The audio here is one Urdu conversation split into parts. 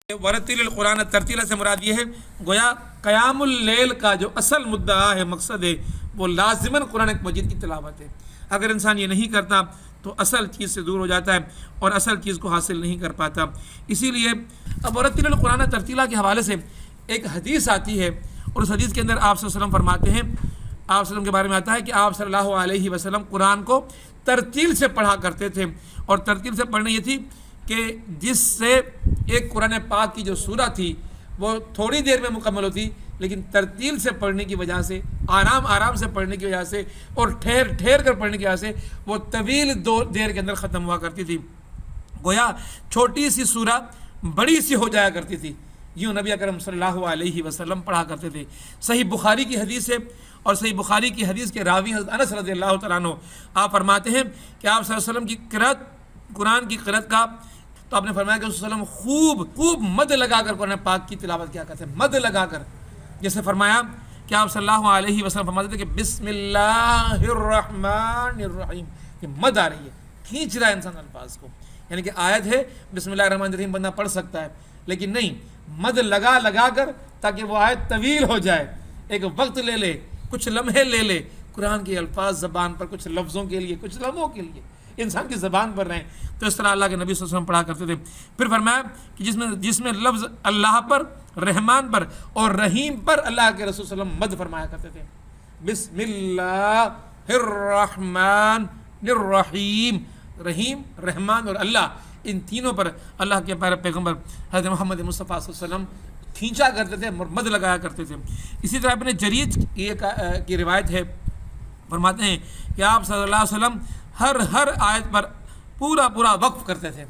ورتل القرآن ترتیلا سے مراد یہ ہے گویا قیام اللیل کا جو اصل مدعا ہے، مقصد ہے، وہ لازماً قرآن مجید کی تلاوت ہے۔ اگر انسان یہ نہیں کرتا تو اصل چیز سے دور ہو جاتا ہے اور اصل چیز کو حاصل نہیں کر پاتا۔ اسی لیے اب ورتل القرآن ترتیلا کے حوالے سے ایک حدیث آتی ہے اور اس حدیث کے اندر آپ صلی اللہ علیہ وسلم فرماتے ہیں، آپ صلی اللہ علیہ وسلم کے بارے میں آتا ہے کہ آپ صلی اللہ علیہ وسلم قرآن کو ترتیل سے پڑھا کرتے تھے، اور ترتیل سے پڑھنے یہ تھی کہ جس سے ایک قرآن پاک کی جو سورہ تھی وہ تھوڑی دیر میں مکمل ہوتی، لیکن ترتیل سے پڑھنے کی وجہ سے، آرام آرام سے پڑھنے کی وجہ سے اور ٹھہر ٹھہر کر پڑھنے کی وجہ سے وہ طویل دیر کے اندر ختم ہوا کرتی تھی۔ گویا چھوٹی سی سورہ بڑی سی ہو جایا کرتی تھی، یوں نبی اکرم صلی اللہ علیہ وسلم پڑھا کرتے تھے۔ صحیح بخاری کی حدیث ہے، اور صحیح بخاری کی حدیث کے راوی حضرت انس رضی اللہ تعالیٰ عنہ آپ فرماتے ہیں کہ آپ صلی اللہ علیہ وسلم کی قرأت، قرآن کی قرأت کا، تو آپ نے فرمایا کہ صلی اللہ علیہ وسلم خوب مد لگا کر قرآن پاک کی تلاوت کیا کرتے ہیں، مد لگا کر۔ جیسے فرمایا کہ آپ صلی اللہ علیہ وسلم فرماتے تھے کہ بسم اللہ الرحمن الرحیم، یہ مد آ رہی ہے، کھینچ رہا ہے انسان الفاظ کو، یعنی کہ آیت ہے بسم اللہ الرحمن الرحیم بندہ پڑھ سکتا ہے، لیکن نہیں، مد لگا لگا کر تاکہ وہ آیت طویل ہو جائے، ایک وقت لے لے، کچھ لمحے لے لے، قرآن کے الفاظ زبان پر کچھ لفظوں کے لیے، کچھ لمحوں کے لیے انسان کی زبان پر رہیں۔ تو اس طرح اللہ کے نبی صلی اللہ علیہ وسلم پڑھا کرتے تھے۔ پھر فرمایا کہ جس میں لفظ اللہ پر، رحمان پر اور رحیم پر اللہ کے رسول صلی اللہ علیہ وسلم مد فرمایا کرتے تھے۔ بسم اللہ الرحمن الرحیم، رحیم، رحمان اور اللہ، ان تینوں پر اللہ کے پیارے پیغمبر حضرت محمد مصطفیٰ صلی اللہ علیہ وسلم کھینچا کرتے تھے، مد لگایا کرتے تھے۔ اسی طرح اپنے جریر کی روایت ہے، فرماتے ہیں کہ آپ صلی اللہ علیہ وسلم ہر آیت پر پورا وقف کرتے تھے،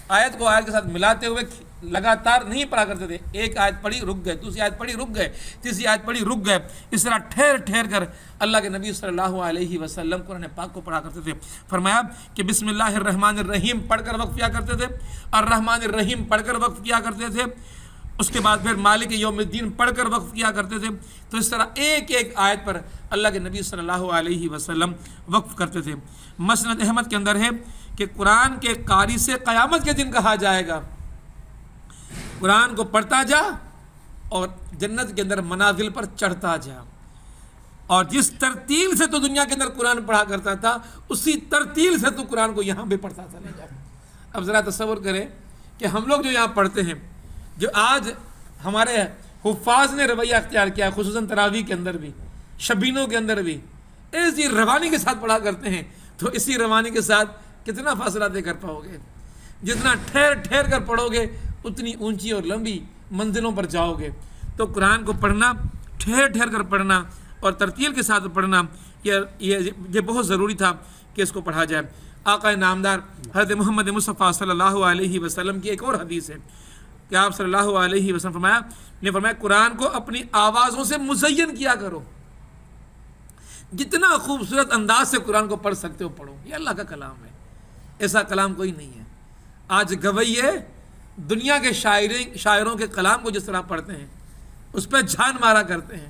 آیت کو آیت کے ساتھ ملاتے ہوئے لگاتار نہیں پڑھا کرتے تھے، ایک آیت پڑھی رک گئے، دوسری آیت پڑھی رک گئے، تیسری آیت پڑھی رک گئے، اس طرح ٹھہر ٹھہر کر اللہ کے نبی صلی اللہ علیہ وسلم قرآن پاک کو پڑھا کرتے تھے۔ فرمایا کہ بسم اللہ الرحمن الرحیم پڑھ کر وقف کیا کرتے تھے، الرحمن الرحیم پڑھ کر وقف کیا کرتے تھے، اس کے بعد پھر مالک یوم الدین پڑھ کر وقف کیا کرتے تھے۔ تو اس طرح ایک ایک آیت پر اللہ کے نبی صلی اللہ علیہ وسلم وقف کرتے تھے۔ مسند احمد کے اندر ہے کہ قرآن کے قاری سے قیامت کے دن کہا جائے گا، قرآن کو پڑھتا جا اور جنت کے اندر منازل پر چڑھتا جا، اور جس ترتیل سے تو دنیا کے اندر قرآن پڑھا کرتا تھا اسی ترتیل سے تو قرآن کو یہاں بھی پڑھتا چلے جا۔ اب ذرا تصور کریں کہ ہم لوگ جو یہاں پڑھتے ہیں، جو آج ہمارے حفاظ نے رویہ اختیار کیا، خصوصاً تراویح کے اندر بھی، شبینوں کے اندر بھی ایسی روانی کے ساتھ پڑھا کرتے ہیں، تو اسی روانی کے ساتھ کتنا فاصلہ طے کر پاؤ گے؟ جتنا ٹھہر ٹھہر کر پڑھو گے اتنی اونچی اور لمبی منزلوں پر جاؤ گے۔ تو قرآن کو پڑھنا، ٹھہر ٹھہر کر پڑھنا اور ترتیل کے ساتھ پڑھنا، یہ بہت ضروری تھا کہ اس کو پڑھا جائے۔ آقا نامدار حضرت محمد مصطفیٰ صلی اللہ علیہ وسلم کی ایک اور حدیث ہے کہ آپ صلی اللہ علیہ وسلم نے فرمایا قرآن کو اپنی آوازوں سے مزین کیا کرو، جتنا خوبصورت انداز سے قرآن کو پڑھ سکتے ہو پڑھو، یہ اللہ کا کلام ہے، ایسا کلام کوئی نہیں ہے۔ آج گویے دنیا کے شاعروں کے کلام کو جس طرح پڑھتے ہیں، اس پہ جان مارا کرتے ہیں،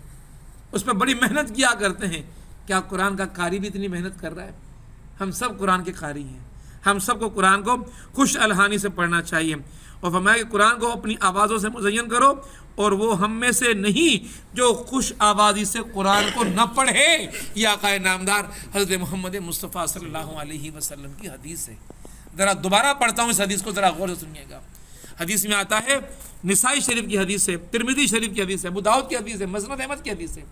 اس پہ بڑی محنت کیا کرتے ہیں، کیا قرآن کا قاری بھی اتنی محنت کر رہا ہے؟ ہم سب قرآن کے قاری ہیں، ہم سب کو قرآن کو خوش الحانی سے پڑھنا چاہیے، اور فرمایا کہ قرآن کو اپنی آوازوں سے مزین کرو، اور وہ ہم میں سے نہیں جو خوش آوازی سے قرآن کو نہ پڑھے۔ یہ آقا نامدار حضرت محمد مصطفیٰ صلی اللہ علیہ وسلم کی حدیث ہے۔ ذرا دوبارہ پڑھتا ہوں اس حدیث کو، ذرا غور سے سنیے گا۔ حدیث میں آتا ہے، نسائی شریف کی حدیث ہے، ترمذی شریف کی حدیث ہے، ابو داؤد کی حدیث ہے، مسند احمد کی حدیث ہے۔